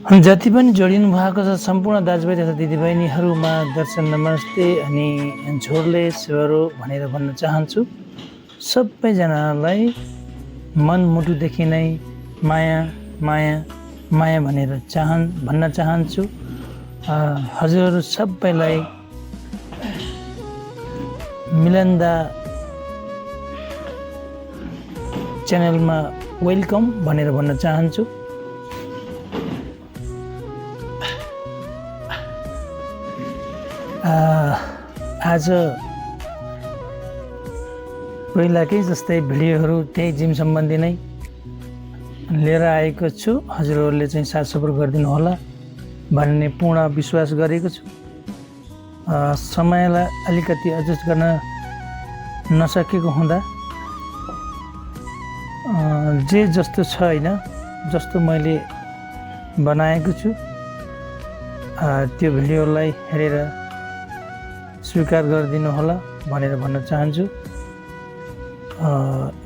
जति पनि जोडिनु भएको छ सम्पूर्ण दाजुभाइ तथा दिदीबहिनीहरूमा दर्शन नमस्ते अनि झोरले सेवरो भनेर भन्न चाहन्छु। सबैजनालाई मनमुटुदेखि नै माया माया माया भनेर भन्न चाहन्छु। हजुरहरू सबैलाई मिलन्दा च्यानलमा वेलकम भनेर भन्न चाहन्छु। आज पहिलाकै जस्तै भिडियोहरू त्यही जिम सम्बन्धी नै लिएर आएको छु। हजुरहरूले चाहिँ साथ सपोर्ट गरिदिनु होला भन्ने पूर्ण विश्वास गरेको छु। समयलाई अलिकति एडजस्ट गर्न नसकेको हुँदा जे जस्तो छ होइन, जस्तो मैले बनाएको छु त्यो भिडियोलाई हेरेर स्वीकार गरिदिनु होला भनेर भन्न चाहन्छु।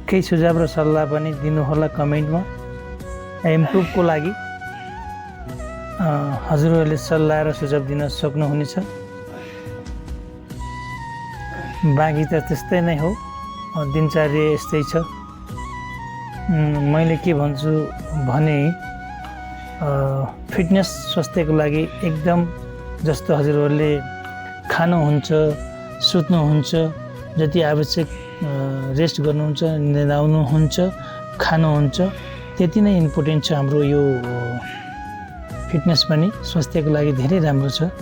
केही सुझाव र सल्लाह पनि दिनुहोला कमेन्टमा इम्प्रुभको लागि। हजुरहरूले सल्लाह र सुझाव दिन सक्नुहुनेछ। बाँकी त त्यस्तै नै हो, दिनचर्या यस्तै छ। मैले के भन्छु भने फिटनेस स्वास्थ्यको लागि एकदम जस्तो हजुरहरूले खानुहुन्छ, सुत्नुहुन्छ, जति आवश्यक रेस्ट गर्नुहुन्छ, निदाउनुहुन्छ, खानुहुन्छ, त्यति नै इम्पोर्टेन्ट छ हाम्रो यो फिटनेस पनि स्वास्थ्यको लागि धेरै राम्रो छ।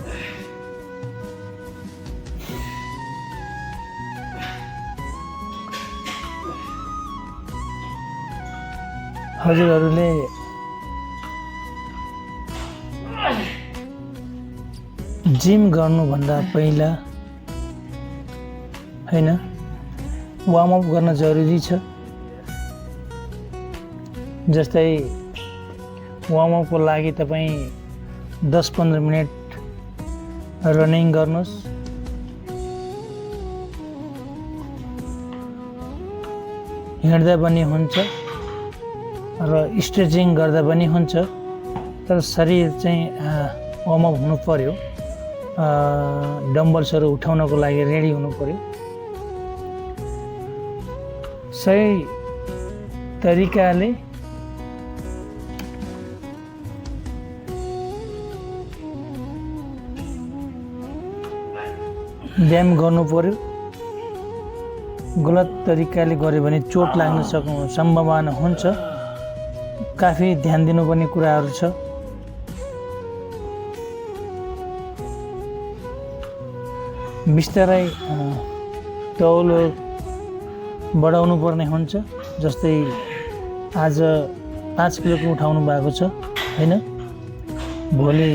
हजुरहरूले जिम गर्नुभन्दा पहिला हैन वार्मअप गर्न जरुरी छ। जस्तै वार्मअपको लागि तपाईँ 10-15 मिनट रनिङ गर्नुहोस्, हिँड्दा पनि हुन्छ र स्ट्रेचिङ गर्दा पनि हुन्छ। तर शरीर चाहिँ वार्मअप हुनु पर्यो, डम्बल्सहरू उठाउनको लागि रेडी हुनु पर्यो। सही तरिकाले व्यायाम गर्नु पर्यो। गलत तरिकाले गर्यो भने चोट लाग्न सम्भावना हुन्छ। काफी ध्यान दिनुपर्ने कुराहरू छ। बिस्तारै तौल बढाउनु पर्ने हुन्छ। जस्तै आज 5 किलोको उठाउनु भएको छ हैन, भोलि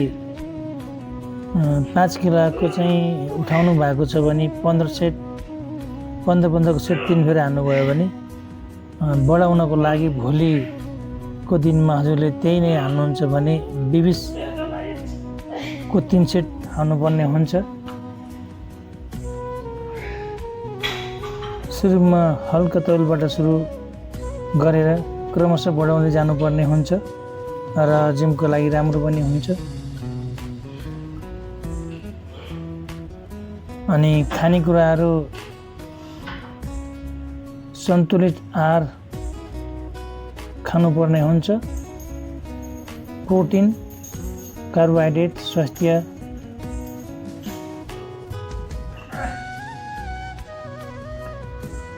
5 किलोको चाहिँ उठाउनु भएको छ भने 15-15को सेट 3 फेरि हान्नुभयो भने बढाउनको लागि भोलिको दिनमा हजुरले त्यही नै हान्नुहुन्छ भने 20 को 3 सेट हान्नुपर्ने हुन्छ। सुरुमा हल्का तौलबाट सुरु गरेर क्रमशः बढाउँदै जानुपर्ने हुन्छ र जिमको लागि राम्रो पनि हुन्छ। अनि खानेकुराहरू सन्तुलित आहार खानुपर्ने हुन्छ। प्रोटिन, कार्बोहाइड्रेट, स्वास्थ्य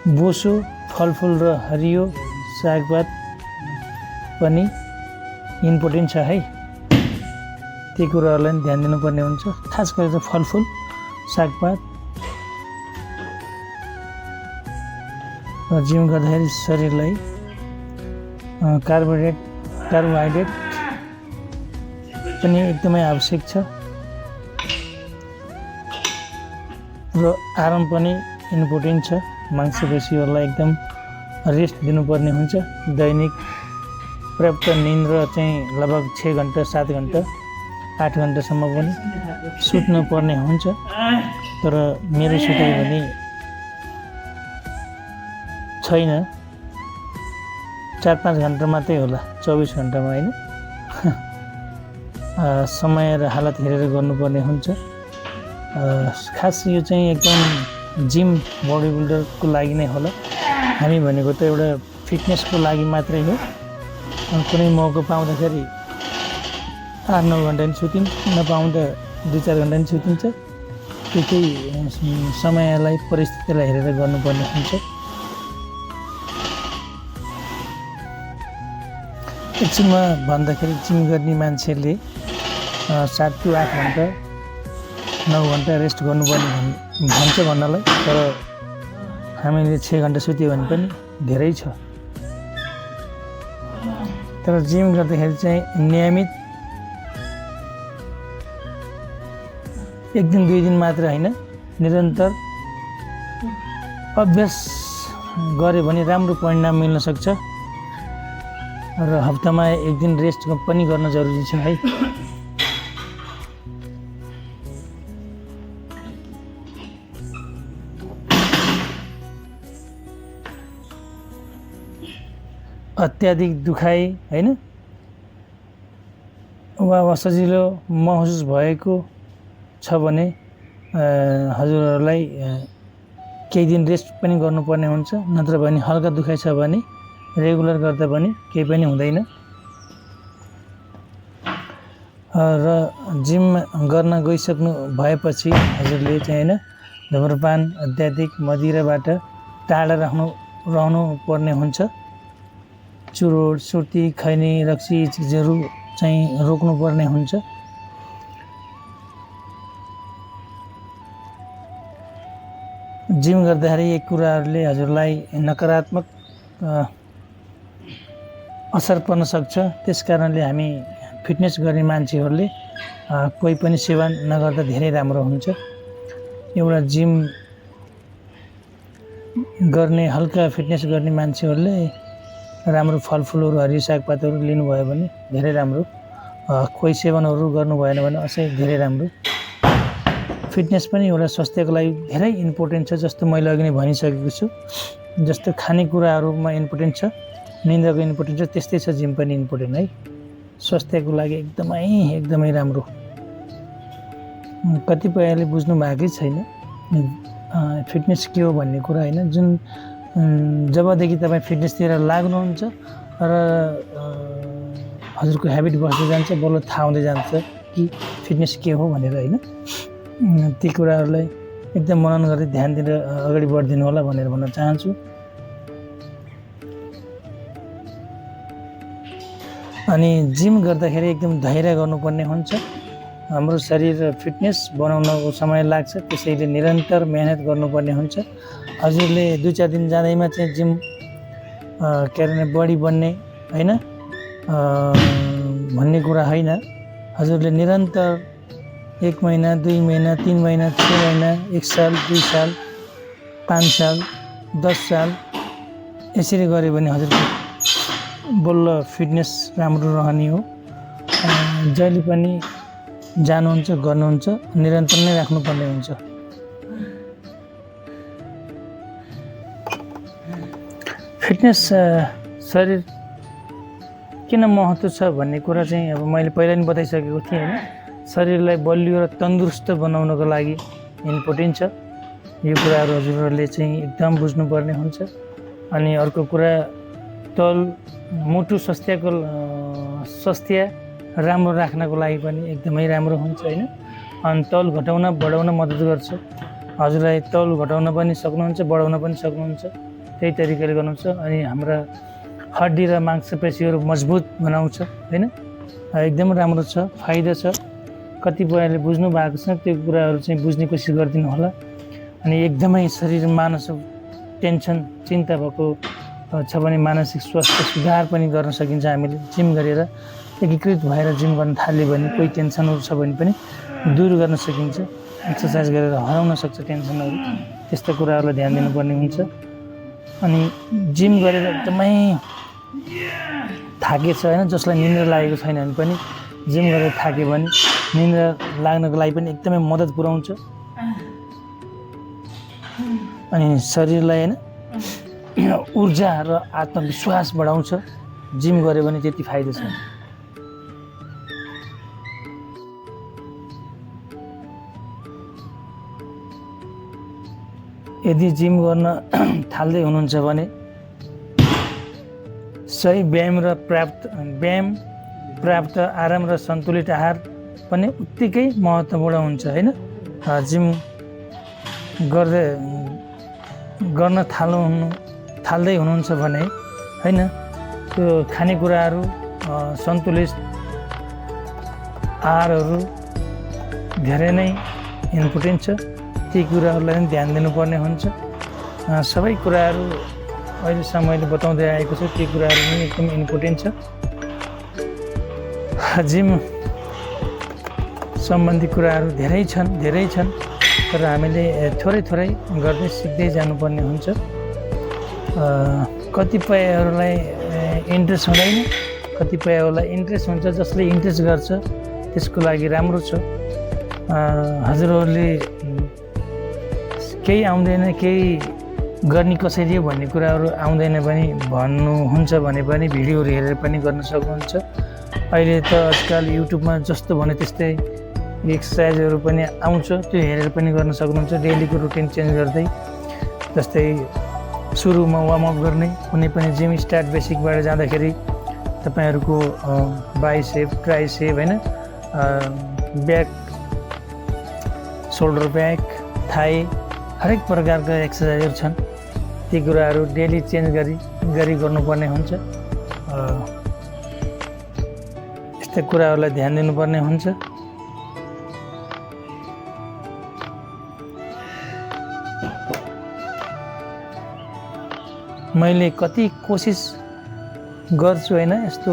बोसो फलफुल र हरियो सागपात पनि इम्पोर्टेन्ट छ है। ती कुराहरूलाई पनि ध्यान दिनुपर्ने हुन्छ। खास गरेर फलफुल, सागपात र जिम गर्दाखेरि शरीरलाई कार्बोहाइड्रेट पनि एकदमै आवश्यक छ र आराम पनि इम्पोर्टेन्ट छ। मांसपेशीहरूलाई एकदम रेस्ट दिनुपर्ने हुन्छ। दैनिक पर्याप्त निन्द्रा चाहिँ लगभग 6 घण्टा, 7 घण्टा, 8 घण्टासम्म पनि सुत्नुपर्ने हुन्छ। तर मेरो सुताइ भने छैन, 4-5 घण्टा मात्रै होला 24 घण्टामा हैन। समय र हालत हेरेर गर्नुपर्ने हुन्छ। खास यो चाहिँ एकदम जिम बडी बिल्डरको लागि नै होला। हामी भनेको त एउटा फिटनेसको लागि मात्रै हो। कुनै मौका पाउँदाखेरि 8-9 घन्टा नि सुतिन्छ, नपाउँदा 2-4 घन्टा नि सुतिन्छ। त्यही समयलाई परिस्थितिलाई हेरेर गर्नुपर्ने हुन्छ। एकछिनमा भन्दाखेरि जिम गर्ने मान्छेले 7 to 8 घन्टा 9 घन्टा रेस्ट गर्नुपर्ने भन्छ भन्नलाई, तर हामीले 6 घन्टा सुत्यो भने पनि धेरै छ। तर जिम गर्दाखेरि चाहिँ नियमित 1 दिन 2 दिन मात्र होइन, निरन्तर अभ्यास गऱ्यो भने राम्रो परिणाम मिल्न सक्छ। र हप्तामा 1 दिन रेस्ट पनि गर्न जरुरी छ है। अत्याधिक दुखाइ होइन वा असजिलो महसुस भएको छ भने हजुरहरूलाई केही दिन रेस्ट पनि गर्नुपर्ने हुन्छ। नत्र भने हल्का दुखाइ छ भने रेगुलर गर्दा पनि केही पनि हुँदैन। र जिम गर्न गइसक्नु भएपछि हजुरले चाहिँ होइन धुम्रपान, अत्याधिक मदिराबाट टाढा रहनु पर्ने हुन्छ। चुरोट, सुर्ती, खैनी, रक्सी चिजहरू चाहिँ रोक्नुपर्ने हुन्छ। जिम गर्दाखेरि यी कुराहरूले हजुरलाई नकारात्मक असर पर्न सक्छ। त्यस कारणले हामी फिटनेस गर्ने मान्छेहरूले कोही पनि सेवन नगर्दा धेरै राम्रो हुन्छ। एउटा जिम गर्ने हल्का फिटनेस गर्ने मान्छेहरूले राम्रो फलफुलहरू, हरियो सागपातहरू लिनुभयो भने धेरै राम्रो। कोही सेवनहरू गर्नु भएन भने अझै धेरै राम्रो। फिटनेस पनि एउटा स्वास्थ्यको लागि धेरै इम्पोर्टेन्ट छ। जस्तो मैले अघि नै भनिसकेको छु, जस्तो खानेकुराहरूमा इम्पोर्टेन्ट छ, निन्द्राको इम्पोर्टेन्ट छ, त्यस्तै छ जिम पनि इम्पोर्टेन्ट है। स्वास्थ्यको लागि एकदमै राम्रो। कतिपयले बुझ्नु भएकै छैन फिटनेस के हो भन्ने कुरा होइन। जुन जबदेखि तपाईँ फिटनेसतिर लाग्नुहुन्छ र हजुरको ह्याबिट बस्दै जान्छ, बल्ल थाहा हुँदै जान्छ कि फिटनेस के हो भनेर होइन। ती कुराहरूलाई एकदम मनन गर्दै ध्यान दिएर अगाडि बढिदिनु होला भनेर भन्न चाहन्छु। अनि जिम गर्दाखेरि एकदम धैर्य गर्नुपर्ने हुन्छ। हाम्रो शरीर फिटनेस बनाउनको समय लाग्छ, त्यसैले निरन्तर मेहनत गर्नुपर्ने हुन्छ। हजुरले 2-4 दिन जाँदैमा चाहिँ जिम बडी बन्ने होइन भन्ने कुरा होइन। हजुरले निरन्तर 1 महिना, 2 महिना, 3 महिना, 6 महिना, 1 साल, 2 साल, 5 साल, 10 साल यसरी गऱ्यो भने हजुरको बल्ल फिटनेस राम्रो रहने हो। जहिले पनि जानुहुन्छ, गर्नुहुन्छ, निरन्तर नै राख्नुपर्ने हुन्छ। फिटनेस शरीर किन महत्त्व छ भन्ने कुरा चाहिँ अब मैले पहिला नि बताइसकेको थिएँ होइन। शरीरलाई बलियो र तन्दुरुस्त बनाउनको लागि इम्पोर्टेन्ट छ। यो कुराहरू हजुरहरूले चाहिँ एकदम बुझ्नुपर्ने हुन्छ। अनि अर्को कुरा मुटु स्वास्थ्य राम्रो राख्नको लागि पनि एकदमै राम्रो हुन्छ होइन। अनि तौल घटाउन बढाउन मद्दत गर्छ। हजुरलाई तौल घटाउन पनि सक्नुहुन्छ, बढाउन पनि सक्नुहुन्छ, त्यही तरिकाले गर्नुहुन्छ। अनि हाम्रा हड्डी र मांसपेशीहरू मजबुत बनाउँछ होइन। एकदम राम्रो छ, फाइदा छ। कतिपयले बुझ्नु भएको छ, त्यो कुराहरू चाहिँ बुझ्ने कोसिस गरिदिनु होला। अनि एकदमै शरीर मानसिक टेन्सन, चिन्ता भएको छ भने मानसिक स्वास्थ्य सुधार पनि गर्न सकिन्छ। हामीले जिम गरेर एकीकृत भएर जिम गर्न थाल्यो भने कोही टेन्सनहरू छ भने पनि दूर गर्न सकिन्छ। एक्सर्साइज गरेर हराउन सक्छ टेन्सनहरू। त्यस्तो कुराहरूलाई ध्यान दिनुपर्ने हुन्छ। अनि जिम गरेर एकदमै थाकेछ होइन, जसलाई निन्द्रा लागेको छैन भने पनि जिम गरेर थाक्यो भने निन्द्रा लाग्नको लागि पनि एकदमै मद्दत पुर्याउँछ। अनि शरीरलाई होइन ऊर्जा र आत्मविश्वास बढाउँछ। जिम गऱ्यो भने त्यति फाइदा छ। यदि जिम गर्न थाल्दै हुनुहुन्छ भने सही व्यायाम पर्याप्त आराम र सन्तुलित आहार पनि उत्तिकै महत्त्वपूर्ण हुन्छ हैन। जिम गर्न थाल्दै हुनुहुन्छ भने हैन त्यो खानेकुराहरू सन्तुलित आहारहरू धेरै नै इम्पोर्टेन्ट छ। ती कुराहरूलाई पनि ध्यान दिनुपर्ने हुन्छ। सबै कुराहरू अहिलेसम्म मैले बताउँदै आएको छु, ती कुराहरू पनि एकदम इम्पोर्टेन्ट छ। जिम सम्बन्धी कुराहरू धेरै छन् तर हामीले थोरै गर्दै सिक्दै जानुपर्ने हुन्छ। कतिपयहरूलाई इन्ट्रेस्ट हुँदैन, कतिपयहरूलाई इन्ट्रेस्ट हुन्छ। जसले इन्ट्रेस्ट गर्छ त्यसको लागि राम्रो छ। हजुरहरूले केही आउँदैन, केही गर्ने कसरी हो भन्ने कुराहरू आउँदैन पनि भन्नुहुन्छ भने पनि भिडियोहरू हेरेर पनि गर्न सक्नुहुन्छ। अहिले त आजकल युट्युबमा जस्तो भन्यो त्यस्तै एक्सर्साइजहरू पनि आउँछ, त्यो हेरेर पनि गर्न सक्नुहुन्छ। डेलीको रुटिन चेन्ज गर्दै, जस्तै सुरुमा वार्मअप गर्ने, कुनै पनि जिम स्टार्ट बेसिकबाट जाँदाखेरि तपाईँहरूको बाइसेप, ट्राइसेप हैन, ब्याक, सोल्डर ब्याक, थाई, हरेक प्रकारका एक्सर्साइजहरू छन्। ती कुराहरू डेली चेन्ज गरी गर्नुपर्ने हुन्छ। यस्तै कुराहरूलाई ध्यान दिनुपर्ने हुन्छ। मैले कति कोसिस गर्छु हैन यस्तो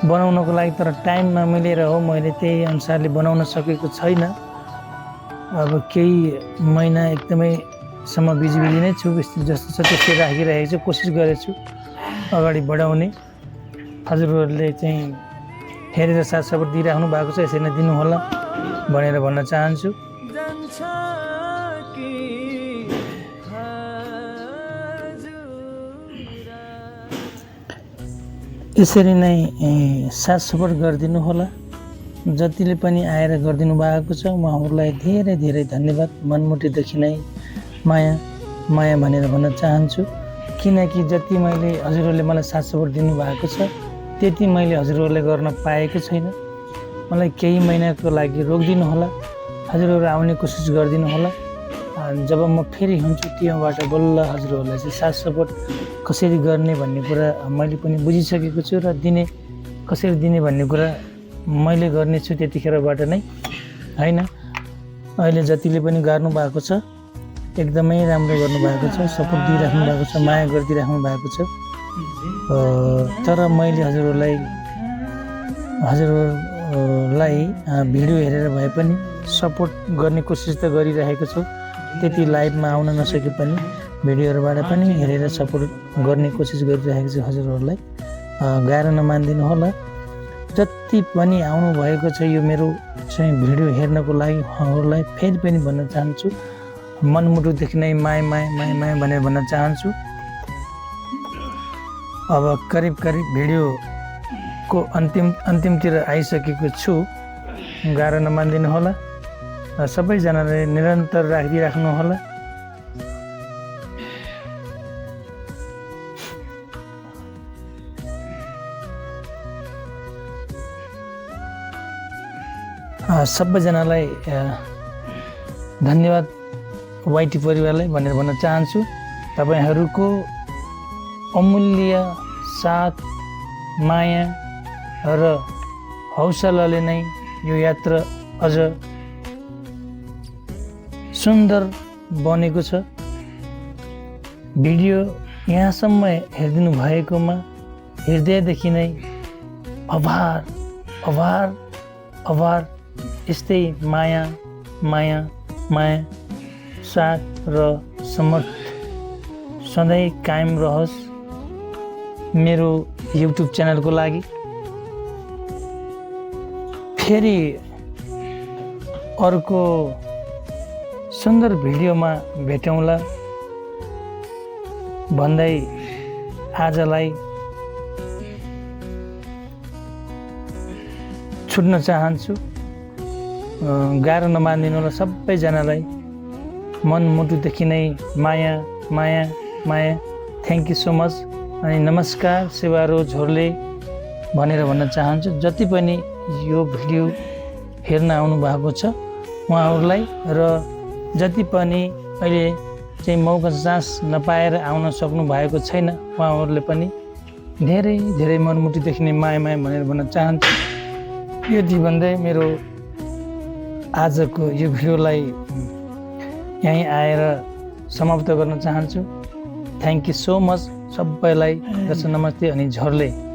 बनाउनको लागि, तर टाइम नमिलेर हो मैले त्यही अनुसारले बनाउन सकेको छैन। अब केही महिना एकदमै सम्म बिजी नै छु। जस्तो छ त्यस्तै राखिरहेको छु, कोसिस गरेको छु अगाडि बढाउने। हजुरहरूले चाहिँ हेरेर साथ सपोर्ट दिइराख्नु भएको छ, यसरी नै दिनुहोला भनेर भन्न चाहन्छु। यसरी नै साथ सपोर्ट गरिदिनु होला। जतिले पनि आएर गरिदिनु भएको छ उहाँहरूलाई धेरै धन्यवाद। मनमुटीदेखि नै माया भनेर भन्न चाहन्छु। किनकि जति मैले हजुरहरूले मलाई साथ सपोर्ट दिनुभएको छ त्यति मैले हजुरहरूले गर्न पाएको छैन। मलाई केही महिनाको लागि रोकिदिनु होला, हजुरहरू आउने कोसिस गरिदिनु होला। जब म फेरि हुन्छु टिमबाट बल्ल हजुरहरूलाई चाहिँ साथ सपोर्ट कसरी गर्ने भन्ने कुरा मैले पनि बुझिसकेको छु र कसरी दिने भन्ने कुरा मैले गर्नेछु त्यतिखेरबाट नै हैन। अहिले जतिले पनि गर्नु भएको छ एकदमै राम्रो गर्नुभएको छ, सपोर्ट दिइराख्नु भएको छ, माया गरिदिइराख्नु भएको छ। तर मैले हजुरहरूलाई भिडियो हेरेर भए पनि सपोर्ट गर्ने कोसिस त गरिरहेको छु। त्यति लाइभमा आउन नसके पनि भिडियोहरूबाट पनि हेरेर सपोर्ट गर्ने कोसिस गरिरहेको छु हजुरहरूलाई। गाह्रो नमानिदिनु होला। जति पनि आउनुभएको छ यो मेरो चाहिँ भिडियो हेर्नको लागि उहाँहरूलाई फेरि पनि भन्न चाहन्छु, मनमुटुदेखि नै माया भनेर भन्न चाहन्छु। अब करिब भिडियोको अन्तिमतिर आइसकेको छु। गाह्रो नमानिदिनु होला। सबैजनाले निरन्तर राखिदिइराख्नु होला। सबैजनालाई धन्यवाद वाइटी परिवारलाई भनेर भन्न चाहन्छु। तपाईँहरूको अमूल्य साथ, माया र हौसलाले नै यो यात्रा अझ सुन्दर बनेको छ। भिडियो यहाँसम्म हेरिदिनु भएकोमा हृदयदेखि नै आभार। यस्तै माया साथ र समर्थ सधैँ कायम रहोस् मेरो युट्युब च्यानलको लागि। फेरि अर्को सुन्दर भिडियोमा भेटौँला भन्दै आजलाई छुट्न चाहन्छु। गाह्रो नमानिदिनु होला सबैजनालाई। मनमुटुदेखि नै माया माया माया। Thank you so much. अनि नमस्कार सेवारो झोरले भनेर भन्न चाहन्छु जति पनि यो भिडियो हेर्न आउनुभएको छ उहाँहरूलाई, र जति पनि अहिले चाहिँ मौका चान्स नपाएर आउन सक्नु भएको छैन उहाँहरूले पनि धेरै धेरै मनमुटुदेखि नै माया माया भनेर भन्न चाहन्छु। यति भन्दै मेरो आजको यो भिडियोलाई यहीँ आएर समाप्त गर्न चाहन्छु। थ्याङ्क यू सो मच सबैलाई। दर्शक नमस्ते अनि झोरले।